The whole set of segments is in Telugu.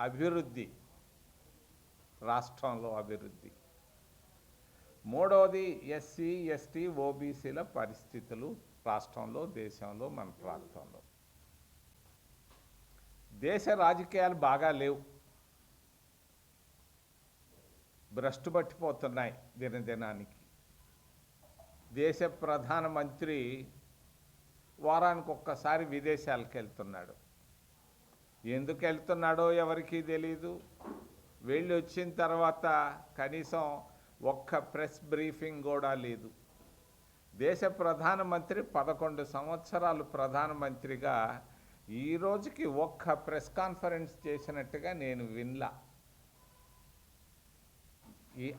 అభివృద్ధి, రాష్ట్రంలో అభివృద్ధి. మూడవది ఎస్సీ ఎస్టీ ఓబీసీల పరిస్థితులు రాష్ట్రంలో, దేశంలో, మన ప్రాంతంలో. దేశ రాజకీయాలు బాగా లేవు, భ్రష్టు పట్టిపోతున్నాయి దినదినానికి. దేశ ప్రధానమంత్రి వారానికి ఒక్కసారి విదేశాలకు వెళ్తున్నాడు. ఎందుకు వెళ్తున్నాడో ఎవరికీ తెలీదు. వెళ్ళి వచ్చిన తర్వాత కనీసం ఒక్క ప్రెస్ బ్రీఫింగ్ కూడా లేదు. దేశ ప్రధానమంత్రి 11 సంవత్సరాలు ప్రధానమంత్రిగా ఈ రోజుకి ఒక్క ప్రెస్ కాన్ఫరెన్స్ చేసినట్టుగా నేను వినలా.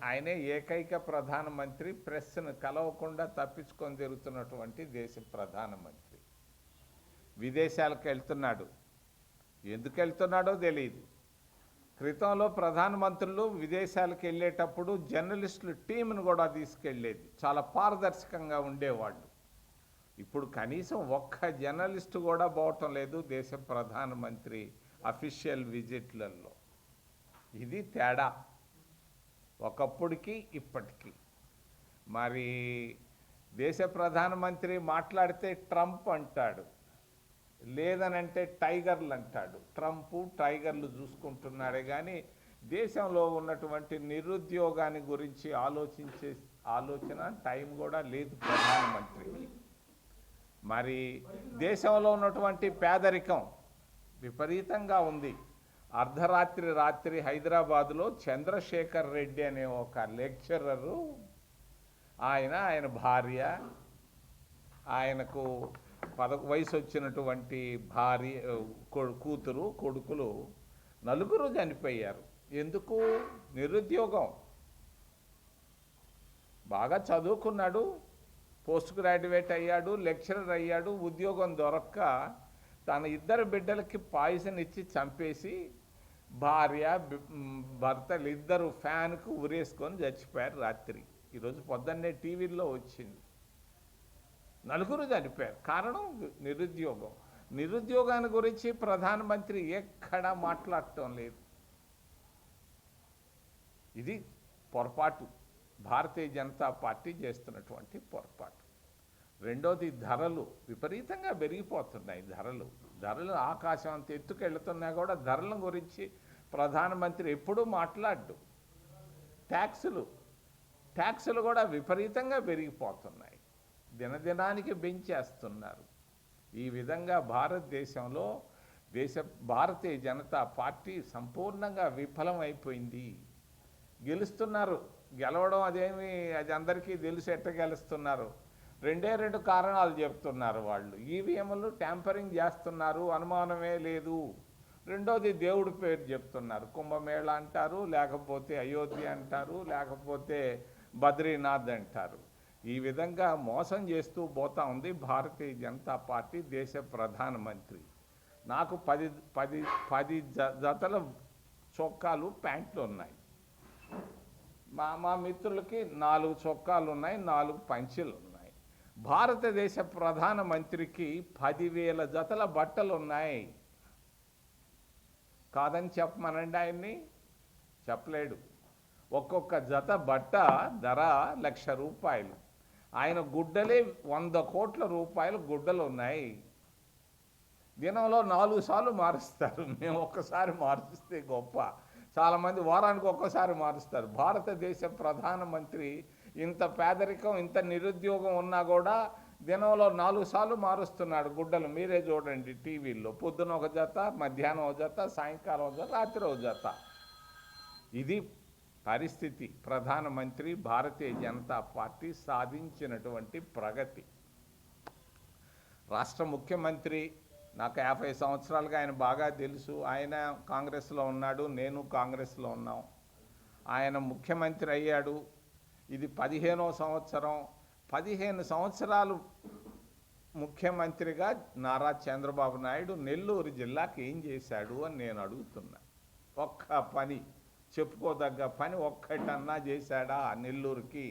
ఆయనే ఏకైక ప్రధానమంత్రి ప్రెస్ను కలవకుండా తప్పించుకొని తిరుగుతున్నటువంటి దేశ ప్రధానమంత్రి. విదేశాలకు వెళ్తున్నాడు. ఎందుకు వెళ్తున్నాడో తెలియదు. క్రితంలో ప్రధానమంత్రులు విదేశాలకు వెళ్ళేటప్పుడు జర్నలిస్టులు టీంను కూడా తీసుకెళ్ళేది, చాలా పారదర్శకంగా ఉండేవాళ్ళు. ఇప్పుడు కనీసం ఒక్క జర్నలిస్టు కూడా పోవటం లేదు దేశ ప్రధానమంత్రి అఫీషియల్ విజిట్లలో. ఇది తేడా ఒకప్పటికి ఇప్పటికీ. మరి దేశ ప్రధానమంత్రి మాట్లాడితే ట్రంప్ అంటాడు, లేదనంటే టైగర్లు అంటాడు. ట్రంప్ టైగర్లు చూసుకుంటున్నాడే కానీ దేశంలో ఉన్నటువంటి నిరుద్యోగాన్ని గురించి ఆలోచన టైం కూడా లేదు ప్రధానమంత్రికి. మరి దేశంలో ఉన్నటువంటి పేదరికం విపరీతంగా ఉంది. రాత్రి హైదరాబాదులో చంద్రశేఖర్ రెడ్డి అనే ఒక లెక్చరరు, ఆయన భార్య, ఆయనకు వయసు వచ్చినటువంటి భార్య, కూతురు, కొడుకులు 4 చనిపోయారు. ఎందుకు? నిరుద్యోగం. బాగా చదువుకున్నాడు, పోస్ట్ గ్రాడ్యుయేట్ అయ్యాడు, లెక్చరర్ అయ్యాడు. ఉద్యోగం దొరక్క తన 2 బిడ్డలకి పాయిజన్ ఇచ్చి చంపేసి భార్య భర్తలు 2 ఫ్యాన్కు ఉరేసుకొని చచ్చిపోయారు రాత్రి. ఈరోజు పొద్దున్నే టీవీల్లో వచ్చింది. 4 చనిపోయారు. కారణం నిరుద్యోగం. నిరుద్యోగాన్ని గురించి ప్రధానమంత్రి ఎక్కడా మాట్లాడటం లేదు. ఇది పొరపాటు, భారతీయ జనతా పార్టీ చేస్తున్నటువంటి పొరపాటు. రెండోది ధరలు విపరీతంగా పెరిగిపోతున్నాయి. ధరలు ఆకాశం అంత ఎత్తుకెళ్తున్నా కూడా ధరల గురించి ప్రధానమంత్రి ఎప్పుడూ మాట్లాడు. ట్యాక్సులు కూడా విపరీతంగా పెరిగిపోతున్నాయి, దినదినానికి పెంచేస్తున్నారు. ఈ విధంగా భారతదేశంలో భారతీయ జనతా పార్టీ సంపూర్ణంగా విఫలమైపోయింది. గెలుస్తున్నారు, గెలవడం అది అందరికీ తెలుసు ఎట్ట గెలుస్తున్నారు. 2 కారణాలు చెప్తున్నారు వాళ్ళు. ఈవీఎంలు ట్యాంపరింగ్ చేస్తున్నారు, అనుమానమే లేదు. రెండోది దేవుడి పేరు చెప్తున్నారు, కుంభమేళ అంటారు, లేకపోతే అయోధ్య అంటారు, లేకపోతే బద్రీనాథ్ అంటారు. ఈ విధంగా మోసం చేస్తూ పోతా ఉంది భారతీయ జనతా పార్టీ దేశ ప్రధానమంత్రి. నాకు 10 జతల చొక్కాలు, ప్యాంట్లు ఉన్నాయి. మా మిత్రులకి 4 చొక్కాలు ఉన్నాయి, 4 పంచెలు ఉన్నాయి. భారతదేశ ప్రధానమంత్రికి 10,000 జతల బట్టలు ఉన్నాయి. కాదని చెప్పమనండి ఆయన్ని, చెప్పలేడు. ఒక్కొక్క జత బట్ట ధర ₹1,00,000. ఆయన గుడ్డలే 100 కోట్ల రూపాయలు గుడ్డలు ఉన్నాయి. దినంలో 4 సార్లు మారుస్తారు. మేము ఒక్కసారి మారుస్తే గొప్ప, చాలామంది వారానికి ఒక్కసారి మారుస్తారు. భారతదేశ ప్రధానమంత్రి ఇంత పేదరికం, ఇంత నిరుద్యోగం ఉన్నా కూడా దినంలో 4 సార్లు మారుస్తున్నాడు గుడ్డలు. మీరే చూడండి టీవీల్లో. పొద్దున ఒక జత, మధ్యాహ్నం ఒక జత, సాయంకాలం ఒక జత, రాత్రి ఒక జత. ఇది పరిస్థితి. ప్రధానమంత్రి భారతీయ జనతా పార్టీ సాధించినటువంటి ప్రగతి. రాష్ట్ర ముఖ్యమంత్రి నాకు 50 సంవత్సరాలుగా ఆయన బాగా తెలుసు. ఆయన కాంగ్రెస్లో ఉన్నాడు, నేను కాంగ్రెస్లో ఉన్నాం. ఆయన ముఖ్యమంత్రి అయ్యాడు. ఇది 15వ సంవత్సరం. 15 సంవత్సరాలు ముఖ్యమంత్రిగా నారా చంద్రబాబు నాయుడు నెల్లూరు జిల్లాకి ఏం చేశాడు అని నేను అడుగుతున్నా. ఒక్క పని, చెప్పుకోదగ్గ పని ఒక్కటన్నా చేశాడా నెల్లూరుకి?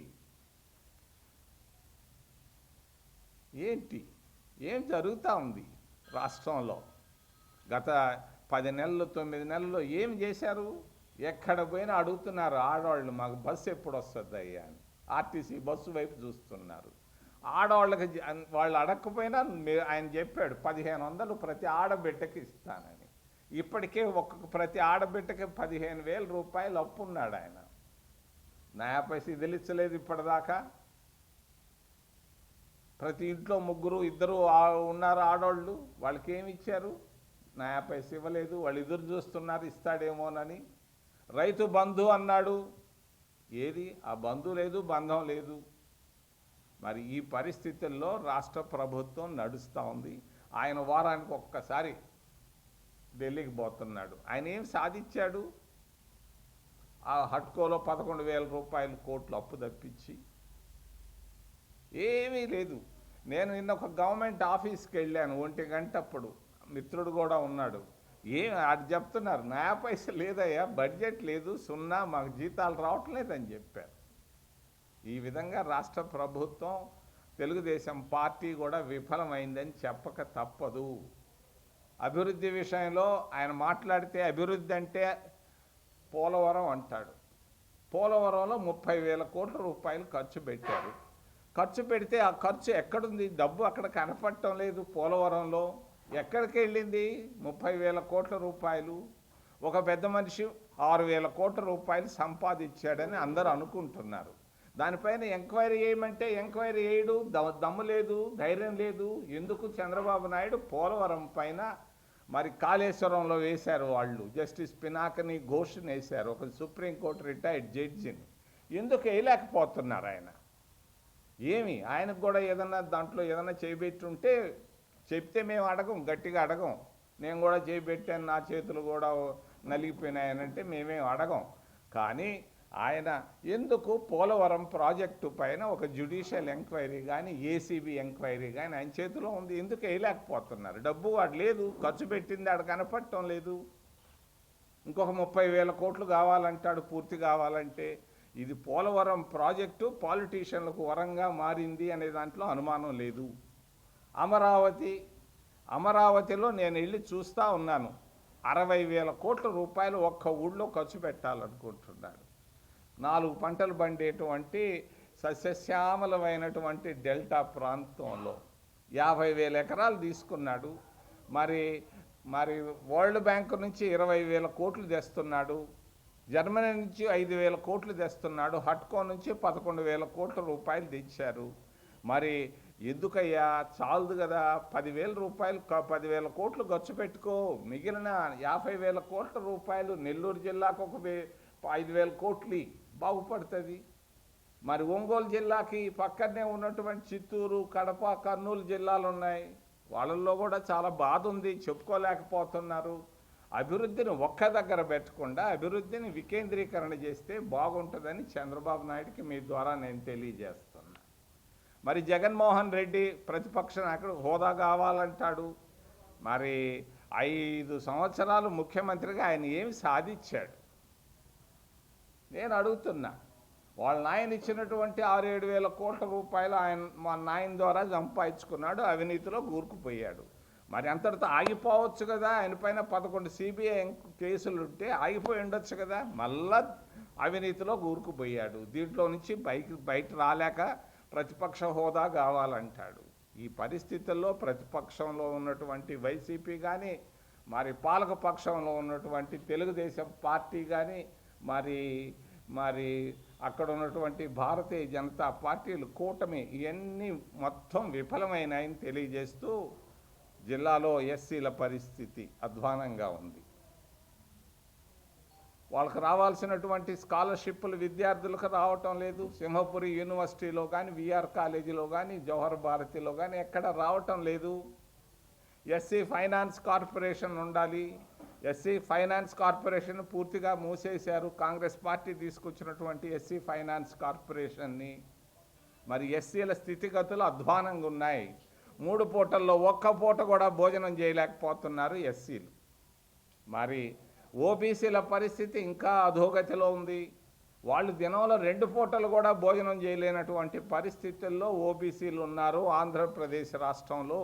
ఏం జరుగుతూ ఉంది రాష్ట్రంలో? గత 10 నెలలు 9 నెలల్లో ఏం చేశారు? ఎక్కడ పోయినా అడుగుతున్నారు ఆడవాళ్ళు, మాకు బస్సు ఎప్పుడు వస్తుంది అయ్యా అని. ఆర్టీసీ బస్సు వైపు చూస్తున్నారు. ఆడవాళ్ళకి వాళ్ళు అడగకపోయినా ఆయన చెప్పాడు 1500 ప్రతి ఆడబిడ్డకి ఇస్తానని. ఇప్పటికే ప్రతి ఆడబిడ్డకి 15,000 రూపాయలు అప్పు ఉన్నాడు ఆయన. నయా పైసా ఇదిలిచ్చలేదు ఇప్పటిదాకా. ప్రతి ఇంట్లో 3-2 ఉన్నారు ఆడవాళ్ళు, వాళ్ళకి ఏమి ఇచ్చారు? నయా పైసా ఇవ్వలేదు. వాళ్ళు ఎదురు చూస్తున్నారు ఇస్తాడేమోనని. రైతు బంధు అన్నాడు, ఏది? ఆ బంధు లేదు, బంధం లేదు. మరి ఈ పరిస్థితుల్లో రాష్ట్ర ప్రభుత్వం నడుస్తూ ఉంది. ఆయన వారానికి ఒక్కసారి ఢిల్లీకి పోతున్నాడు. ఆయన ఏం సాధించాడు? ఆ హట్కోలో 11,000 రూపాయలు కోట్లు అప్పు తప్పించి ఏమీ లేదు. నేను నిన్న ఒక గవర్నమెంట్ ఆఫీస్కి వెళ్ళాను 1 గంట అప్పుడు, మిత్రుడు కూడా ఉన్నాడు. అది చెప్తున్నారు, నయా పైసా లేదయ్యా, బడ్జెట్ లేదు, 0, మాకు జీతాలు రావట్లేదని చెప్పారు. ఈ విధంగా రాష్ట్ర ప్రభుత్వం, తెలుగుదేశం పార్టీ కూడా విఫలమైందని చెప్పక తప్పదు. అభివృద్ధి విషయంలో ఆయన మాట్లాడితే అభివృద్ధి అంటే పోలవరం అంటాడు. పోలవరంలో 30,000 కోట్ల రూపాయలు ఖర్చు పెట్టారు. ఖర్చు పెడితే ఆ ఖర్చు ఎక్కడుంది? డబ్బు అక్కడ కనపడటం లేదు. పోలవరంలో ఎక్కడికి వెళ్ళింది 30,000 కోట్ల రూపాయలు? ఒక పెద్ద మనిషి 6,000 కోట్ల రూపాయలు సంపాదించాడని అందరూ అనుకుంటున్నారు. దానిపైన ఎంక్వైరీ చేయమంటే ఎంక్వైరీ చేయడు, దమ్ము లేదు, ధైర్యం లేదు. ఎందుకు? చంద్రబాబు నాయుడు పోలవరం పైన మరి కాళేశ్వరంలో వేశారు వాళ్ళు, జస్టిస్ పినాకని ఘోష్ని వేశారు, ఒక సుప్రీంకోర్టు రిటైర్డ్ జడ్జిని. ఎందుకు వేయలేకపోతున్నారు ఆయన? ఏమి ఆయనకు కూడా ఏదన్నా దాంట్లో ఏదన్నా చేయబెట్టుంటే చెప్తే మేము అడగం, గట్టిగా అడగం. నేను కూడా చేయబెట్టాను, నా చేతులు కూడా నలిగిపోయినాయనంటే మేమేం అడగం. కానీ ఆయన ఎందుకు పోలవరం ప్రాజెక్టు పైన ఒక జ్యుడిషియల్ ఎంక్వైరీ కానీ, ఏసీబీ ఎంక్వైరీ కానీ ఆయన చేతిలో ఉంది, ఎందుకు వేయలేకపోతున్నారు? డబ్బు వాడు లేదు, ఖర్చు పెట్టింది ఆడ కనపడటం లేదు. ఇంకొక 30,000 కోట్లు కావాలంటాడు పూర్తి కావాలంటే. ఇది పోలవరం ప్రాజెక్టు పాలిటీషియన్లకు వరంగా మారింది అనే దాంట్లో అనుమానం లేదు. అమరావతిలో నేను వెళ్ళి చూస్తూ ఉన్నాను, 60,000 కోట్ల రూపాయలు ఒక్క ఊళ్ళో ఖర్చు పెట్టాలనుకుంటున్నాడు. 4 పంటలు పండేటువంటి సస్యశ్యామలమైనటువంటి డెల్టా ప్రాంతంలో 50,000 ఎకరాలు తీసుకున్నాడు. మరి వరల్డ్ బ్యాంకు నుంచి 20,000 కోట్లు తెస్తున్నాడు. జర్మనీ నుంచి 5,000 కోట్లు తెస్తున్నాడు. హట్కో నుంచి 11,000 కోట్ల రూపాయలు తెచ్చారు. మరి ఎందుకయ్యా, చాలదు కదా? 10,000 రూపాయలు 10,000 కోట్లు ఖర్చు పెట్టుకో, మిగిలిన 50,000 కోట్ల రూపాయలు నెల్లూరు జిల్లాకు ఒక 5,000 కోట్లు బాగుపడుతుంది. మరి ఒంగోలు జిల్లాకి పక్కనే ఉన్నటువంటి చిత్తూరు, కడప, కర్నూలు జిల్లాలు ఉన్నాయి. వాళ్ళల్లో కూడా చాలా బాధ ఉంది, చెప్పుకోలేకపోతున్నారు. అభివృద్ధిని ఒక్క దగ్గర పెట్టకుండా అభివృద్ధిని వికేంద్రీకరణ చేస్తే బాగుంటుందని చంద్రబాబు నాయుడికి మీ ద్వారా నేను తెలియజేస్తున్నా. మరి జగన్మోహన్ రెడ్డి ప్రతిపక్ష నాయకుడు హోదా కావాలంటాడు. మరి 5 సంవత్సరాలు ముఖ్యమంత్రిగా ఆయన ఏమి సాధించాడు? నేను అడుగుతున్నా. వాళ్ళ నాయన ఇచ్చినటువంటి 6-7 వేల కోట్ల రూపాయలు మా నాయన ద్వారా సంపాదించుకున్నాడు, అవినీతిలో కూరుకుపోయాడు. మరి అంతటితో ఆగిపోవచ్చు కదా? ఆయన పైన 11 సిబిఐ కేసులు ఉంటే ఆగిపోయి ఉండొచ్చు కదా? మళ్ళా అవినీతిలో కూరుకుపోయాడు. దీంట్లో నుంచి బయట రాలేక ప్రతిపక్ష హోదా కావాలంటాడు. ఈ పరిస్థితుల్లో ప్రతిపక్షంలో ఉన్నటువంటి వైసీపీ కానీ, మరి పాలకపక్షంలో ఉన్నటువంటి తెలుగుదేశం పార్టీ కానీ, మరి అక్కడ ఉన్నటువంటి భారతీయ జనతా పార్టీలు, కూటమి, ఇవన్నీ మొత్తం విఫలమైనాయని తెలియజేస్తూ జిల్లాలో ఎస్సీల పరిస్థితి అధ్వానంగా ఉంది. వాళ్ళకు రావాల్సినటువంటి స్కాలర్షిప్లు విద్యార్థులకు రావటం లేదు. సింహపురి యూనివర్సిటీలో కానీ, విఆర్ కాలేజీలో కానీ, జవహర్ భారతిలో కానీ ఎక్కడ రావటం లేదు. ఎస్సీ ఫైనాన్స్ కార్పొరేషన్ ఉండాలి. ఎస్సీ ఫైనాన్స్ కార్పొరేషన్ పూర్తిగా మూసేశారు. కాంగ్రెస్ పార్టీ తీసుకొచ్చినటువంటి ఎస్సీ ఫైనాన్స్ కార్పొరేషన్ని. మరి ఎస్సీల స్థితిగతులు అధ్వానంగా ఉన్నాయి. 3 పూటల్లో ఒక్క పూట కూడా భోజనం చేయలేకపోతున్నారు ఎస్సీలు. మరి ఓబీసీల పరిస్థితి ఇంకా అధోగతిలో ఉంది. వాళ్ళు దినంలో 2 పూటలు కూడా భోజనం చేయలేనటువంటి పరిస్థితుల్లో ఓబీసీలు ఉన్నారు ఆంధ్రప్రదేశ్ రాష్ట్రంలో.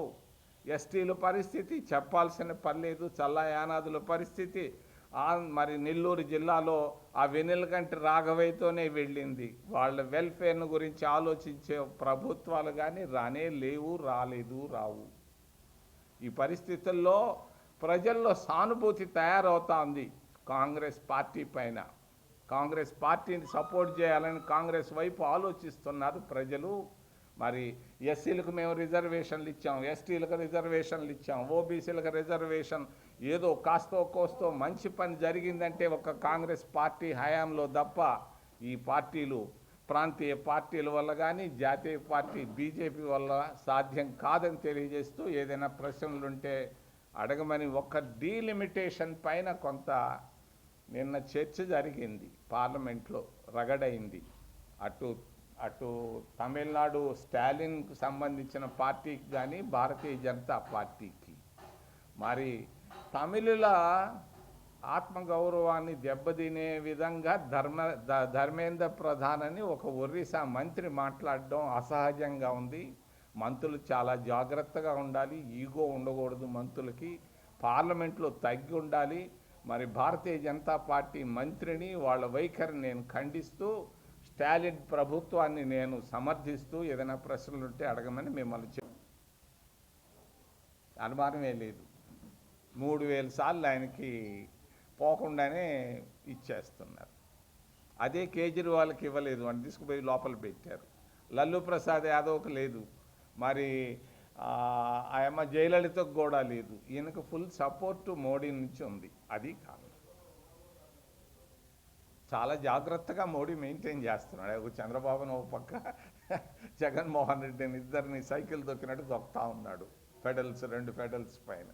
ఎస్టీల పరిస్థితి చెప్పాల్సిన పని లేదు. చల్లా యానాదుల పరిస్థితి మరి నెల్లూరు జిల్లాలో ఆ వెన్నెలకంటి రాఘవయ్యతోనే వెళ్ళింది. వాళ్ళ వెల్ఫేర్ను గురించి ఆలోచించే ప్రభుత్వాలు కానీ రానే లేవు, రాలేదు, రావు. ఈ పరిస్థితుల్లో ప్రజల్లో సానుభూతి తయారవుతోంది కాంగ్రెస్ పార్టీ పైన. కాంగ్రెస్ పార్టీని సపోర్ట్ చేయాలని కాంగ్రెస్ వైపు ఆలోచిస్తున్నారు ప్రజలు. మరి ఎస్సీలకు మేము రిజర్వేషన్లు ఇచ్చాం, ఎస్టీలకు రిజర్వేషన్లు ఇచ్చాం, ఓబీసీలకు రిజర్వేషన్, ఏదో కాస్తో కోస్తో మంచి పని జరిగిందంటే ఒక కాంగ్రెస్ పార్టీ హయాంలో తప్ప ఈ పార్టీలు ప్రాంతీయ పార్టీల వల్ల కానీ జాతీయ పార్టీ బీజేపీ వల్ల సాధ్యం కాదని తెలియజేస్తూ ఏదైనా ప్రశ్నలుంటే అడగమని. ఒక్క డీలిమిటేషన్ పైన కొంత నిన్న చర్చ జరిగింది పార్లమెంట్లో, రగడైంది. అటు తమిళనాడు స్టాలిన్కు సంబంధించిన పార్టీకి కానీ భారతీయ జనతా పార్టీకి మరి తమిళుల ఆత్మగౌరవాన్ని దెబ్బతినే విధంగా ధర్మేంద్ర ప్రధాన్ అని ఒక ఒరిస్సా మంత్రి మాట్లాడడం అసహజంగా ఉంది. మంత్రులు చాలా జాగ్రత్తగా ఉండాలి, ఈగో ఉండకూడదు మంత్రులకి, పార్లమెంట్లో తగ్గి ఉండాలి. మరి భారతీయ జనతా పార్టీ మంత్రిని వాళ్ళ వైఖరిని నేను ఖండిస్తూ, స్టాలిన్ ప్రభుత్వాన్ని నేను సమర్థిస్తూ ఏదైనా ప్రశ్నలు ఉంటే అడగమని మిమ్మల్ని అనుమానమే లేదు. 3000 సార్లు ఆయనకి పోకుండానే ఇచ్చేస్తున్నారు. అదే కేజ్రీవాల్కి ఇవ్వలేదు, అని తీసుకుపోయి లోపల పెట్టారు. లల్లు ప్రసాద్ యాదవ్కి లేదు, మరి ఆయమ్మ జయలలితకు కూడా లేదు. ఈయనకు ఫుల్ సపోర్టు మోడీ నుంచి ఉంది. అది కాదు, చాలా జాగ్రత్తగా మోడీ మెయింటైన్ చేస్తున్నాడు. ఒక చంద్రబాబును ఒక పక్క, జగన్మోహన్ రెడ్డిని ఇద్దరిని సైకిల్ దొక్కినట్టు దొక్కుతా ఉన్నాడు, 2 ఫెడరల్స్ పైన.